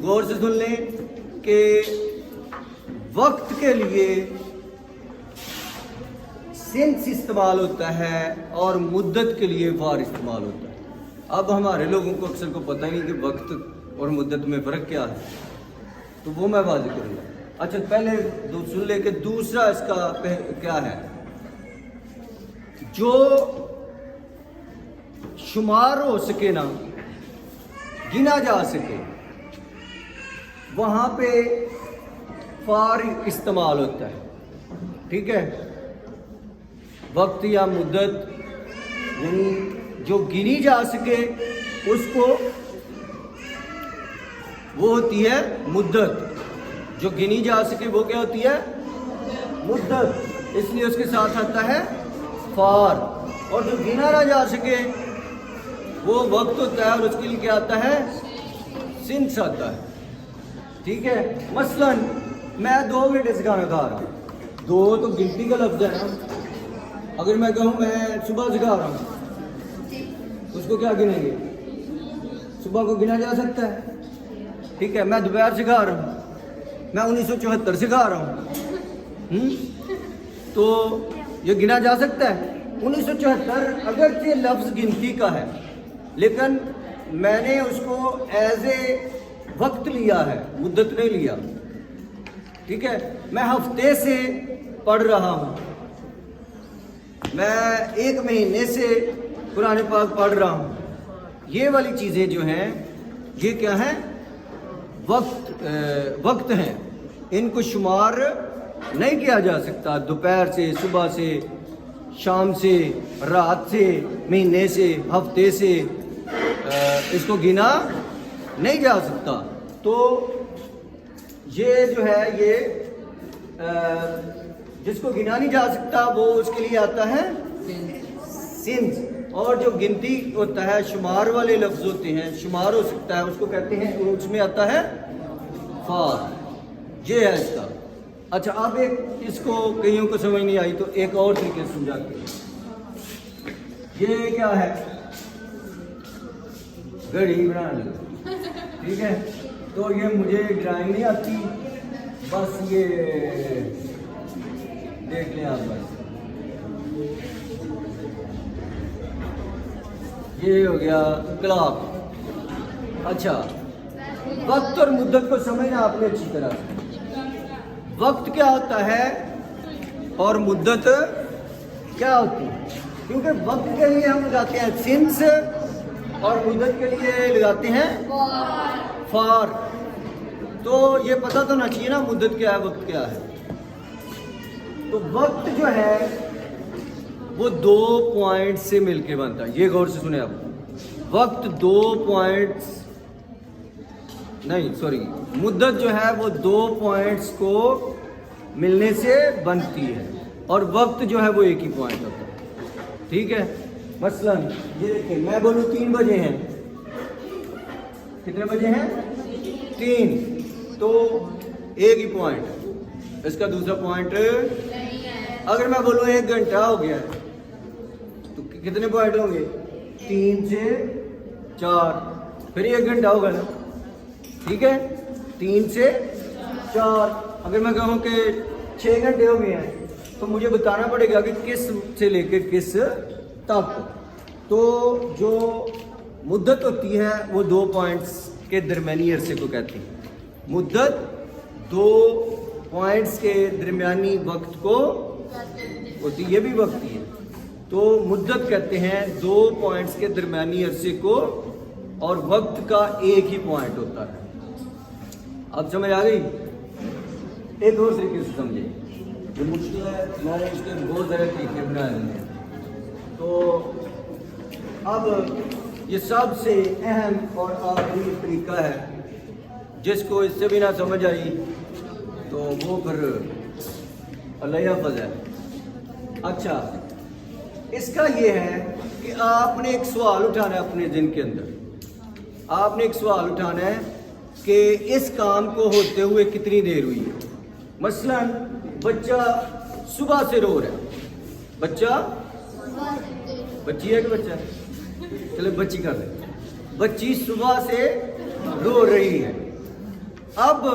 غور سے سن لیں کہ وقت کے لیے سنس استعمال ہوتا ہے اور مدت کے لیے وار استعمال ہوتا ہے۔ اب ہمارے لوگوں کو اکثر کو پتہ ہی نہیں کہ وقت اور مدت میں فرق کیا ہے، تو وہ میں واضح کروں گا۔ اچھا پہلے سن لے کہ دوسرا اس کا کیا ہے، جو شمار ہو سکے نا، گنا جا سکے، وہاں پہ فار استعمال ہوتا ہے، ٹھیک ہے۔ وقت یا مدت یعنی جو گنی جا سکے اس کو وہ ہوتی ہے مدت، جو گنی جا سکے وہ کیا ہوتی ہے مدت، اس لیے اس کے ساتھ آتا ہے فار۔ اور جو گنا نہ جا سکے وہ وقت ہوتا ہے اور اس کے لیے کیا آتا ہے سنس آتا ہے، ٹھیک ہے۔ مثلا میں 2 گھنٹے سے کھانا کھا رہا ہوں، 2 تو گنتی کا لفظ ہے نا۔ اگر میں کہوں میں صبح سے کھا رہا ہوں، اس کو کیا گنیں گے؟ صبح کو گنا جا سکتا ہے، ٹھیک ہے۔ میں دوپہر سے کھا رہا ہوں، میں 1974 سے کھا رہا ہوں، تو یہ گنا جا سکتا ہے 1974، اگرچہ لفظ گنتی کا ہے لیکن میں نے اس کو ایز اے وقت لیا ہے، مدت نہیں لیا، ٹھیک ہے۔ میں ہفتے سے پڑھ رہا ہوں، میں 1 مہینے سے قرآن پاک پڑھ رہا ہوں، یہ والی چیزیں جو ہیں یہ کیا ہیں وقت ہیں، ان کو شمار نہیں کیا جا سکتا۔ دوپہر سے، صبح سے، شام سے، رات سے، مہینے سے، ہفتے سے اس کو گنا نہیں جا سکتا۔ تو یہ جو ہے یہ جس کو گنا نہیں جا سکتا وہ اس کے لیے آتا ہے سنس، اور جو گنتی ہوتا ہے شمار والے لفظ ہوتے ہیں، شمار ہو سکتا ہے، اس کو کہتے ہیں، اس میں آتا ہے فار، یہ ہے اس کا۔ اچھا اب ایک اس کو کئیوں کو سمجھ نہیں آئی تو ایک اور طریقے سے سمجھاتے ہیں۔ یہ کیا ہے؟ گھڑی بنانا، ٹھیک ہے۔ تو یہ مجھے ڈرائنگ نہیں آتی، بس یہ دیکھ لیں آپ، بس یہ ہو گیا کلاک۔ اچھا وقت اور مدت کو سمجھنا آپ نے اچھی طرح سے، وقت کیا ہوتا ہے اور مدت کیا ہوتی ہے، کیونکہ وقت کے لیے ہم لگاتے ہیں سنس اور مدت کے لیے لگاتے ہیں فار۔ تو یہ پتہ تو نہ چاہیے نا مدت کیا ہے وقت کیا ہے۔ تو وقت جو ہے وہ 2 پوائنٹ سے مل کے بنتا ہے، یہ غور سے سنیں آپ، وقت 2 پوائنٹس نہیں سوری مدت جو ہے وہ 2 پوائنٹس کو ملنے سے بنتی ہے، اور وقت جو ہے وہ ایک ہی پوائنٹ ہوتا ہے، ٹھیک ہے۔ مثلا یہ دیکھیں، میں بولوں 3 بجے ہیں، کتنے بجے ہیں 3، تو ایک ہی پوائنٹ، اس کا دوسرا پوائنٹ۔ اگر میں بولوں 1 گھنٹہ ہو گیا ہے تو کتنے پوائنٹ ہوں گے؟ 3 سے 4، پھر 1 گھنٹہ ہوگا نا، ٹھیک ہے، 3 سے 4۔ اگر میں کہوں کہ 6 گھنٹے ہو گئے ہیں تو مجھے بتانا پڑے گا کہ کس سے لے کے کس تک۔ تو جو مدت ہوتی ہے وہ 2 پوائنٹس کے درمیانی عرصے کو کہتے ہیں، مدت 2 پوائنٹس کے درمیانی وقت کو ہوتی، یہ بھی وقت ہی ہے، تو مدت کہتے ہیں 2 پوائنٹس کے درمیانی عرصے کو، اور وقت کا ایک ہی پوائنٹ ہوتا ہے۔ اب سمجھ آ گئی؟ ایک اور طریقے سے سمجھے، جو مشکل ہے، میں نے اس کے بہت سارے طریقے بنائے ہیں۔ تو اب یہ سب سے اہم اور آخری طریقہ ہے، جس کو اس سے بھی نہ سمجھ آئی تو وہ پھر اللہ حافظ ہے۔ اچھا اس کا یہ ہے کہ آپ نے ایک سوال اٹھانا ہے اپنے ذہن کے اندر، آپ نے ایک سوال اٹھانا ہے کہ اس کام کو ہوتے ہوئے کتنی دیر ہوئی ہے۔ مثلا بچہ صبح سے رو رہا ہے، بچہ بچی ہے کہ بچہ ہے؟ چلے بچی کر لیں، بچی صبح سے رو رہی ہے، اب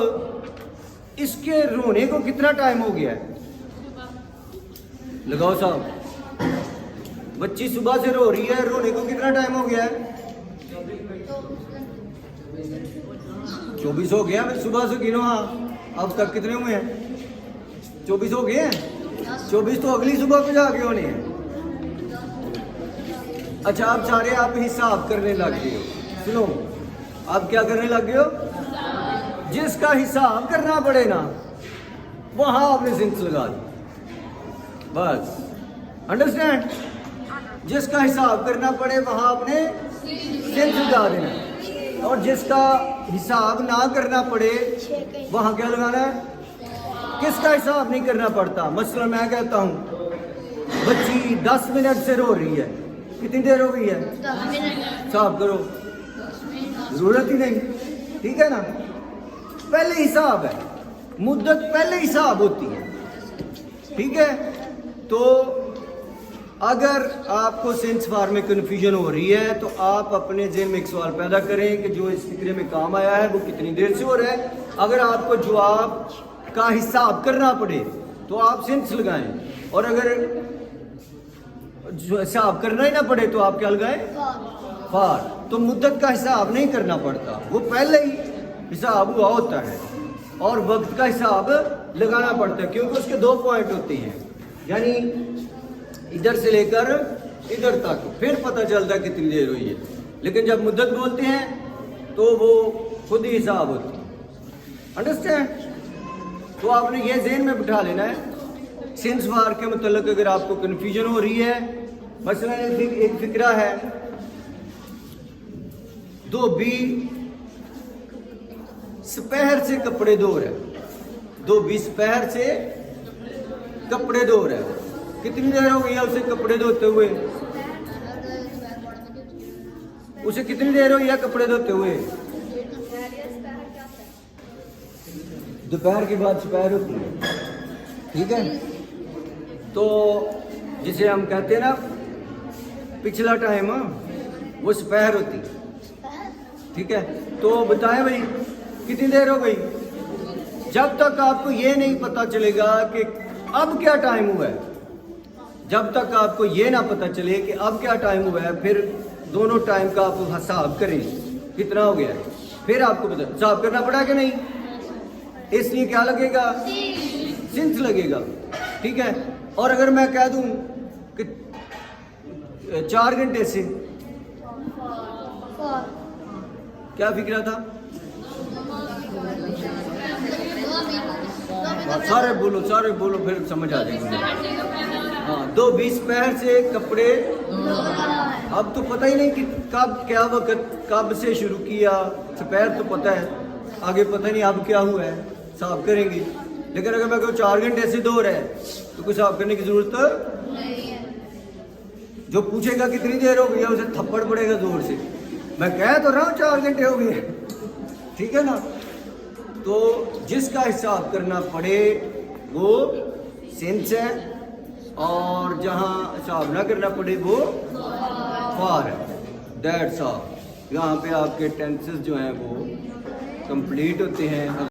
اس کے رونے کو کتنا ٹائم ہو گیا ہے؟ لگاؤ صاحب، بچی صبح سے رو رہی ہے، رونے کو کتنا ٹائم ہو گیا ہے؟ 24 ہو گیا. میں صبح سے گنو، ہاں اب تک کتنے ہوئے ہیں؟ 24 ہو گئے ہیں. 24 تو اگلی صبح کو جا کے ہونے ہیں. اچھا آپ سارے آپ حساب کرنے لگ گئے ہو. سنو، آپ کیا کرنے لگ گئے ہو؟ جس کا حساب کرنا پڑے نا وہاں آپ نے سنس لگا دی. بس انڈرسٹینڈ؟ جس کا حساب کرنا پڑے وہاں آپ نے سنس لگا دینا، اور جس کا حساب نہ کرنا پڑے وہاں کیا لگانا ہے؟ کس کا حساب نہیں کرنا پڑتا؟ مثلا میں کہتا ہوں بچی 10 منٹ سے رو رہی ہے، کتنی دیر ہو گئی ہے؟ حساب کرو، ضرورت ہی نہیں. ٹھیک ہے نا؟ پہلے حساب ہے، مدت پہلے حساب ہوتی ہے. ٹھیک ہے؟ تو اگر آپ کو سینس فار میں کنفیوژن ہو رہی ہے تو آپ اپنے ذہن میں ایک سوال پیدا کریں کہ جو اس فکرے میں کام آیا ہے وہ کتنی دیر سے ہو رہا ہے. اگر آپ کو جواب کا حساب کرنا پڑے تو آپ سینس لگائیں، اور اگر جو حساب کرنا ہی نہ پڑے تو آپ کیا لگائیں؟ فار. تو مدت کا حساب نہیں کرنا پڑتا، وہ پہلے ہی حساب ہوا ہوتا ہے، اور وقت کا حساب لگانا پڑتا ہے کیونکہ اس کے 2 پوائنٹ ہوتے ہیں، یعنی ادھر سے لے کر ادھر تک، پھر پتہ چلتا ہے کتنی دیر ہوئی ہے. لیکن جب مدت بولتے ہیں تو وہ خود ہی حساب ہوتی ہے. انڈرسٹینڈ؟ تو آپ نے یہ ذہن میں بٹھا لینا ہے. سینس فار کے متعلق اگر آپ کو کنفیوژن ہو رہی ہے، مثلا ایک فکرہ ہے دھوبی سپہر سے کپڑے دھو رہا ہے، دھوبی سپہر سے کپڑے دھو رہا ہے. کتنی دیر ہو گئی ہے اسے کپڑے دھوتے ہوئے؟ اسے کتنی دیر ہوئی ہے کپڑے دھوتے ہوئے؟ دوپہر کے بعد سپہر ہوتی ہے. ٹھیک ہے؟ تو جسے ہم کہتے ہیں نا پچھلا ٹائم، وہ سپہر ہوتی ہے. ٹھیک ہے؟ تو بتائیں بھائی کتنی دیر ہو گئی؟ جب تک آپ کو یہ نہیں پتا چلے گا کہ اب کیا ٹائم ہوا ہے، جب تک آپ کو یہ نہ پتا چلے کہ اب کیا ٹائم ہوا ہے، پھر دونوں ٹائم کا آپ حساب کریں کتنا ہو گیا ہے، پھر آپ کو پتا حساب کرنا پڑا کہ نہیں. اس لیے کیا لگے گا؟ سنس لگے گا. ٹھیک ہے؟ اور اگر میں کہہ دوں کہ 4 گھنٹے سے، کیا فکرہ تھا؟ سارے بولو پھر سمجھ آ جائے گی. ہاں 2:20 پہر سے کپڑے. اب تو پتہ ہی نہیں کہ کب کیا وقت کب سے شروع کیا. سپہر تو پتہ ہے، آگے پتہ نہیں اب کیا ہوا ہے، حساب کریں گے. لیکن اگر میں کہوں 4 گھنٹے سے دو رہے تو کوئی حساب کرنے کی ضرورت نہیں ہے. جو پوچھے گا کتنی دیر ہو گئی ہے اسے تھپڑ پڑے گا زور سے. میں کہہ تو رہا ہوں 4 گھنٹے ہو گئے. ٹھیک ہے نا؟ تو جس کا حساب کرنا پڑے وہ سینس ہے، اور جہاں حساب نہ کرنا پڑے وہ فار ہے. That's all. یہاں پہ آپ کے ٹینسز جو ہیں وہ کمپلیٹ ہوتے ہیں.